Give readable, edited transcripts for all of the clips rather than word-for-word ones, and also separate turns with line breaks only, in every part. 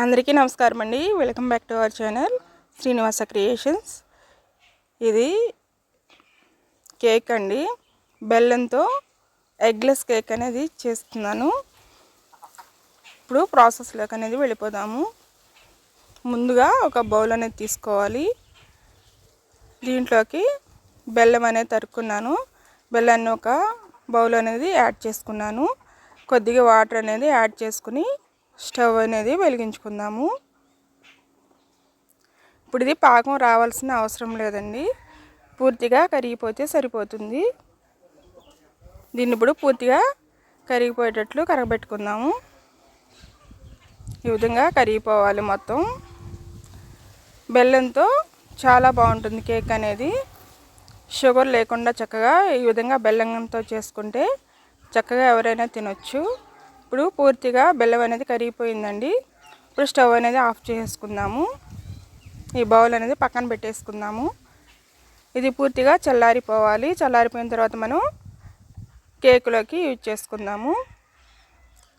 అందరికీ నమస్కారం అండి. Welcome back to our channel Srinivasa creations. ఇది కేక్ అండి, బెల్లంతో ఎగ్లెస్ కేక్ అనేది చేస్తున్నాను. ఇప్పుడు ప్రాసెస్లోకి అనేది వెళ్ళిపోదాము. ముందుగా ఒక బౌల్ అనేది తీసుకోవాలి. దీంట్లోకి బెల్లం అనేది తరుక్కున్నాను. బెల్లాన్ని ఒక బౌల్ అనేది యాడ్ చేసుకున్నాను. కొద్దిగా వాటర్ అనేది యాడ్ చేసుకుని స్టవ్ అనేది వెలిగించుకుందాము. ఇప్పుడు ఇది పాకం రావాల్సిన అవసరం లేదండి, పూర్తిగా కరిగిపోతే సరిపోతుంది. దీన్ని ఇప్పుడు పూర్తిగా కరిగిపోయేటట్లు కరగబెట్టుకుందాము. ఈ విధంగా కరిగిపోవాలి మొత్తం. బెల్లంతో చాలా బాగుంటుంది కేక్ అనేది. షుగర్ లేకుండా చక్కగా ఈ విధంగా బెల్లంతో చేసుకుంటే చక్కగా ఎవరైనా తినొచ్చు. ఇప్పుడు పూర్తిగా బెల్లం అనేది కరిగిపోయిందండి. ఇప్పుడు స్టవ్ అనేది ఆఫ్ చేసుకుందాము. ఈ బౌల్ అనేది పక్కన పెట్టేసుకుందాము. ఇది పూర్తిగా చల్లారిపోవాలి. చల్లారిపోయిన తర్వాత మనం కేకులోకి యూజ్ చేసుకుందాము.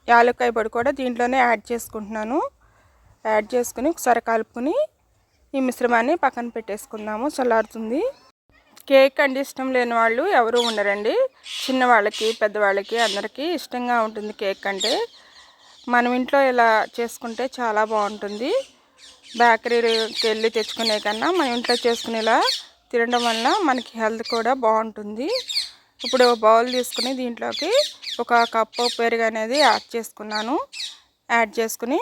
యాలక్కాయ పొడి కూడా దీంట్లోనే యాడ్ చేసుకుంటున్నాను. యాడ్ చేసుకుని ఒకసారి కలుపుకొని ఈ మిశ్రమాన్ని పక్కన పెట్టేసుకుందాము. చల్లారుతుంది. కేక్ అంటే ఇష్టం లేని వాళ్ళు ఎవరు ఉండరండి. చిన్నవాళ్ళకి పెద్దవాళ్ళకి అందరికీ ఇష్టంగా ఉంటుంది కేక్ అంటే. మనం ఇంట్లో ఇలా చేసుకుంటే చాలా బాగుంటుంది. బేకరీకి వెళ్ళి తెచ్చుకునే కన్నా మనం ఇంట్లో చేసుకునేలా తినడం వలన మనకి హెల్త్ కూడా బాగుంటుంది. ఇప్పుడు బౌల్ తీసుకుని దీంట్లోకి ఒక కప్పు పెరుగు అనేది యాడ్ చేసుకున్నాను. యాడ్ చేసుకుని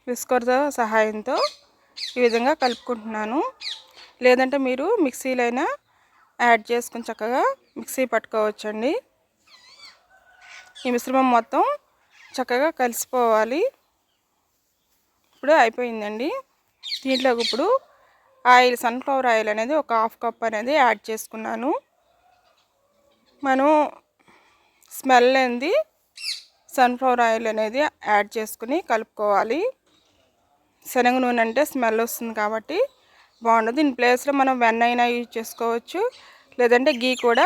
విస్కర్తో సహాయంతో ఈ విధంగా కలుపుకుంటున్నాను. లేదంటే మీరు మిక్సీలైనా యాడ్ చేసుకుని చక్కగా మిక్సీ పట్టుకోవచ్చండి. ఈ మిశ్రమం మొత్తం చక్కగా కలిసిపోవాలి. ఇప్పుడు అయిపోయిందండి. దీంట్లోకి ఇప్పుడు ఆయిల్, సన్ఫ్లవర్ ఆయిల్ అనేది ఒక హాఫ్ కప్ అనేది యాడ్ చేసుకున్నాను. మనం స్మెల్ అనేది సన్ఫ్లవర్ ఆయిల్ అనేది యాడ్ చేసుకుని కలుపుకోవాలి. శనగ నూనె అంటే స్మెల్ వస్తుంది కాబట్టి బాగుంటుంది. దీని ప్లేస్లో మనం వెన్న అయినా యూజ్ చేసుకోవచ్చు, లేదంటే గీ కూడా,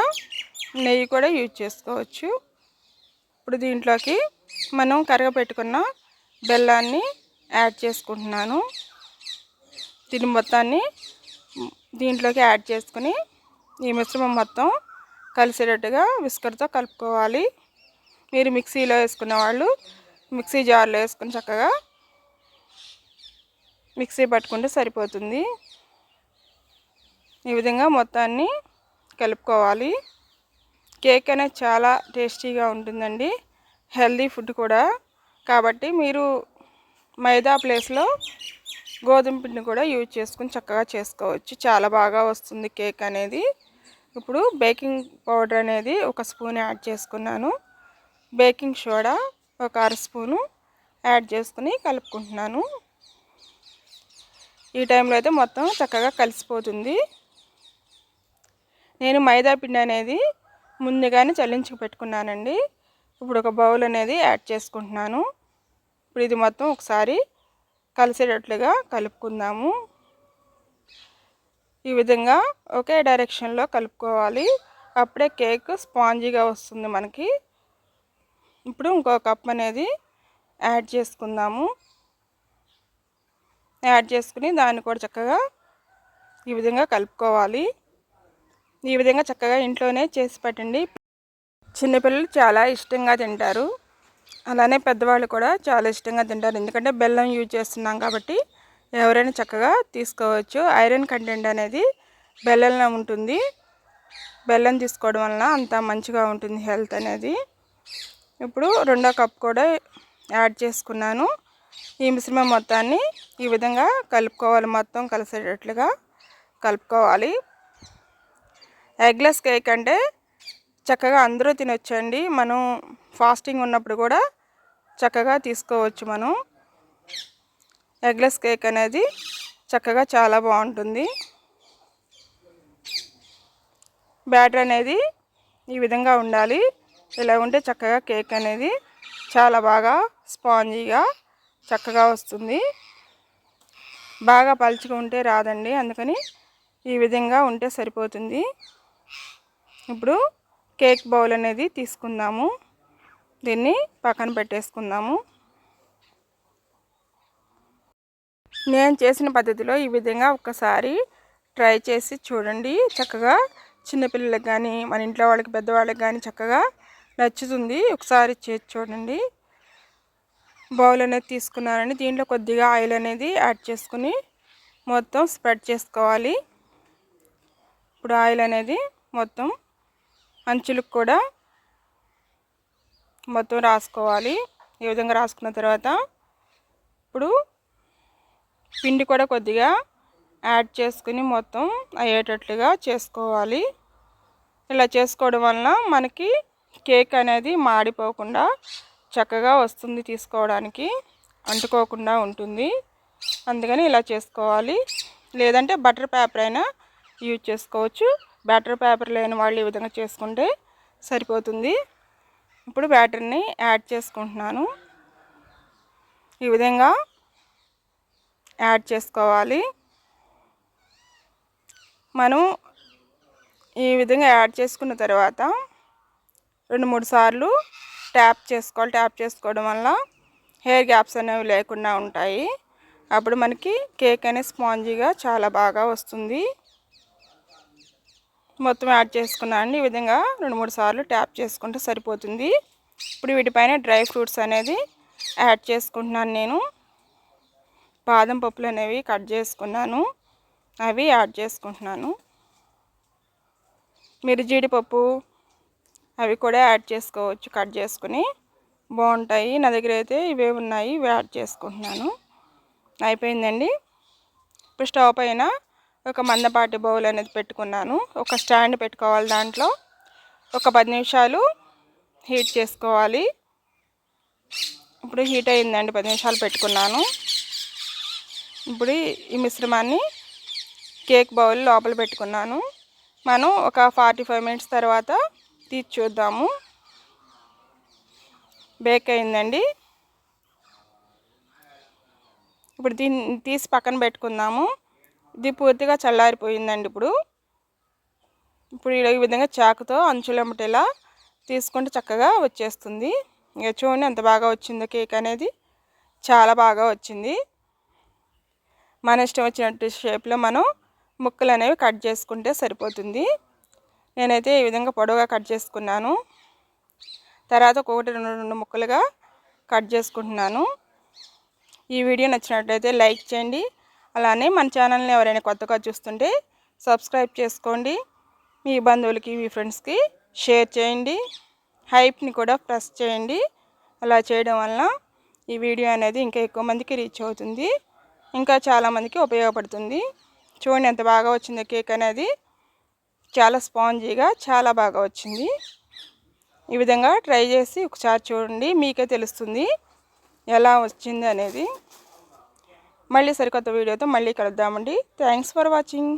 నెయ్యి కూడా యూజ్ చేసుకోవచ్చు. ఇప్పుడు దీంట్లోకి మనం కరగపెట్టుకున్న బెల్లాన్ని యాడ్ చేసుకుంటున్నాను. దీని మొత్తాన్ని దీంట్లోకి యాడ్ చేసుకుని ఈ మిశ్రమం మొత్తం కలిసేటట్టుగా విస్కర్తో కలుపుకోవాలి. మీరు మిక్సీలో వేసుకున్న వాళ్ళు మిక్సీ జార్లో వేసుకుని చక్కగా మిక్సీ పట్టుకుంటే సరిపోతుంది. ఈ విధంగా మొత్తాన్ని కలుపుకోవాలి. కేక్ అనేది చాలా టేస్టీగా ఉంటుందండి, హెల్దీ ఫుడ్ కూడా. కాబట్టి మీరు మైదా ప్లేస్లో గోధుమ పిండి కూడా యూజ్ చేసుకుని చక్కగా చేసుకోవచ్చు. చాలా బాగా వస్తుంది కేక్ అనేది. ఇప్పుడు బేకింగ్ పౌడర్ అనేది ఒక స్పూన్ యాడ్ చేసుకున్నాను. బేకింగ్ సోడా ఒక అర స్పూను యాడ్ చేసుకుని కలుపుకుంటున్నాను. ఈ టైంలో అయితే మొత్తం చక్కగా కలిసిపోతుంది. నేను మైదా పిండి అనేది ముందుగానే చల్లించి పెట్టుకున్నానండి. ఇప్పుడు ఒక బౌల్ అనేది యాడ్ చేసుకుంటున్నాను. ఇప్పుడు ఇది మొత్తం ఒకసారి కలిసేటట్లుగా కలుపుకుందాము. ఈ విధంగా ఒకే డైరెక్షన్లో కలుపుకోవాలి. అప్పుడే కేక్ స్పాంజీగా వస్తుంది మనకి. ఇప్పుడు ఇంకో కప్ అనేది యాడ్ చేసుకుందాము. యాడ్ చేసుకుని దాన్ని కూడా చక్కగా ఈ విధంగా కలుపుకోవాలి. ఈ విధంగా చక్కగా ఇంట్లోనే చేసి పెట్టండి. చిన్నపిల్లలు చాలా ఇష్టంగా తింటారు, అలానే పెద్దవాళ్ళు కూడా చాలా ఇష్టంగా తింటారు. ఎందుకంటే బెల్లం యూజ్ చేస్తున్నాం కాబట్టి ఎవరైనా చక్కగా తీసుకోవచ్చు. ఐరన్ కంటెంట్ అనేది బెల్లంలో ఉంటుంది. బెల్లం తీసుకోవడం వలన అంత మంచిగా ఉంటుంది హెల్త్ అనేది. ఇప్పుడు రెండో కప్ కూడా యాడ్ చేసుకున్నాను. ఈ మిశ్రమం మొత్తాన్ని ఈ విధంగా కలుపుకోవాలి. మొత్తం కలిసేటట్లుగా కలుపుకోవాలి. ఎగ్లెస్ కేక్ అంటే చక్కగా అందరూ తినొచ్చండి. మనం ఫాస్టింగ్ ఉన్నప్పుడు కూడా చక్కగా తీసుకోవచ్చు. మనం ఎగ్లెస్ కేక్ అనేది చక్కగా చాలా బాగుంటుంది. బ్యాటర్ అనేది ఈ విధంగా ఉండాలి. ఇలా ఉంటే చక్కగా కేక్ అనేది చాలా బాగా స్పాంజీగా చక్కగా వస్తుంది. బాగా పలుచగా ఉంటే రాదండి, అందుకని ఈ విధంగా ఉంటే సరిపోతుంది. ఇప్పుడు కేక్ బౌల్ అనేది తీసుకుందాము. దీన్ని పక్కన పెట్టేసుకుందాము. నేను చేసిన పద్ధతిలో ఈ విధంగా ఒకసారి ట్రై చేసి చూడండి. చక్కగా చిన్నపిల్లలకు కానీ మన ఇంట్లో వాళ్ళకి పెద్దవాళ్ళకి కానీ చక్కగా నచ్చుతుంది. ఒకసారి చేసి చూడండి. బౌల్ అనేది తీసుకున్నానండి. దీంట్లో కొద్దిగా ఆయిల్ అనేది యాడ్ చేసుకుని మొత్తం స్ప్రెడ్ చేసుకోవాలి. ఇప్పుడు ఆయిల్ అనేది మొత్తం అంచులకు కూడా మొత్తం రాసుకోవాలి. ఈ విధంగా రాసుకున్న తర్వాత ఇప్పుడు పిండి కూడా కొద్దిగా యాడ్ చేసుకుని మొత్తం అయ్యేటట్లుగా చేసుకోవాలి. ఇలా చేసుకోవడం వలన మనకి కేక్ అనేది మాడిపోకుండా చక్కగా వస్తుంది, తీసుకోవడానికి అంటుకోకుండా ఉంటుంది. అందుకని ఇలా చేసుకోవాలి. లేదంటే బటర్ పేపర్ అయినా యూజ్ చేసుకోవచ్చు. బటర్ పేపర్ లేని వాళ్ళు ఈ విధంగా చేసుకుంటే సరిపోతుంది. ఇప్పుడు బ్యాటర్ని యాడ్ చేసుకుంటున్నాను. ఈ విధంగా యాడ్ చేసుకోవాలి. మనం ఈ విధంగా యాడ్ చేసుకున్న తర్వాత 2-3 సార్లు ట్యాప్ చేసుకోవాలి. ట్యాప్ చేసుకోవడం వల్ల హెయిర్ గ్యాప్స్ అనేవి లేకుండా ఉంటాయి. అప్పుడు మనకి కేక్ అనేది స్పాంజీగా చాలా బాగా వస్తుంది. మొత్తం యాడ్ చేసుకున్నాను. ఈ విధంగా 2-3 సార్లు ట్యాప్ చేసుకుంటే సరిపోతుంది. ఇప్పుడు వీటిపైన డ్రై ఫ్రూట్స్ అనేది యాడ్ చేసుకుంటున్నాను. నేను బాదం పప్పులు అనేవి కట్ చేసుకున్నాను, అవి యాడ్ చేసుకుంటున్నాను. మీరు జీడిపప్పు అవి కూడా యాడ్ చేసుకోవచ్చు, కట్ చేసుకుని బాగుంటాయి. నా దగ్గర అయితే ఇవే ఉన్నాయి, ఇవి యాడ్ చేసుకుంటున్నాను. అయిపోయిందండి. ఇప్పుడు స్టవ్ పైన ఒక మందపాటి బౌల్ అనేది పెట్టుకున్నాను. ఒక స్టాండ్ పెట్టుకోవాలి. దాంట్లో ఒక 10 నిమిషాలు హీట్ చేసుకోవాలి. ఇప్పుడు హీట్ అయిందండి, 10 నిమిషాలు పెట్టుకున్నాను. ఇప్పుడు ఈ మిశ్రమాన్ని కేక్ బౌల్ లోపల పెట్టుకున్నాను. మనం ఒక 45 మినిట్స్ తర్వాత తీసి చూద్దాము. బేక్ అయిందండి. ఇప్పుడు దీన్ని తీసి పక్కన పెట్టుకుందాము. ఇది పూర్తిగా చల్లారిపోయిందండి. ఇప్పుడు ఈ విధంగా చాకుతో అంచులమ్మటేలా తీసుకుంటే చక్కగా వచ్చేస్తుంది. ఇక చూడండి ఎంత బాగా వచ్చిందో కేక్ అనేది, చాలా బాగా వచ్చింది. మన ఇష్టం వచ్చినట్టు షేప్లో మనం ముక్కలు అనేవి కట్ చేసుకుంటే సరిపోతుంది. నేనైతే ఈ విధంగా పొడవుగా కట్ చేసుకున్నాను. తర్వాత ఒక్కొక్కటి 2 ముక్కలుగా కట్ చేసుకుంటున్నాను. ఈ వీడియో నచ్చినట్లయితే లైక్ చేయండి. అలానే మన ఛానల్ని ఎవరైనా కొత్తగా చూస్తుంటే సబ్స్క్రైబ్ చేసుకోండి. మీ బంధువులకి, మీ ఫ్రెండ్స్కి షేర్ చేయండి. హైప్ని కూడా ప్రెస్ చేయండి. అలా చేయడం వలన ఈ వీడియో అనేది ఇంకా ఎక్కువ మందికి రీచ్ అవుతుంది, ఇంకా చాలామందికి ఉపయోగపడుతుంది. చూడండి ఎంత బాగా వచ్చిందో కేక్ అనేది, చాలా స్పాంజీగా చాలా బాగా వచ్చింది. ఈ విధంగా ట్రై చేసి ఒకసారి చూడండి, మీకే తెలుస్తుంది ఎలా వచ్చింది అనేది. మళ్ళీ సరికొత్త వీడియోతో మళ్ళీ కలుద్దామండి. Thanks for watching.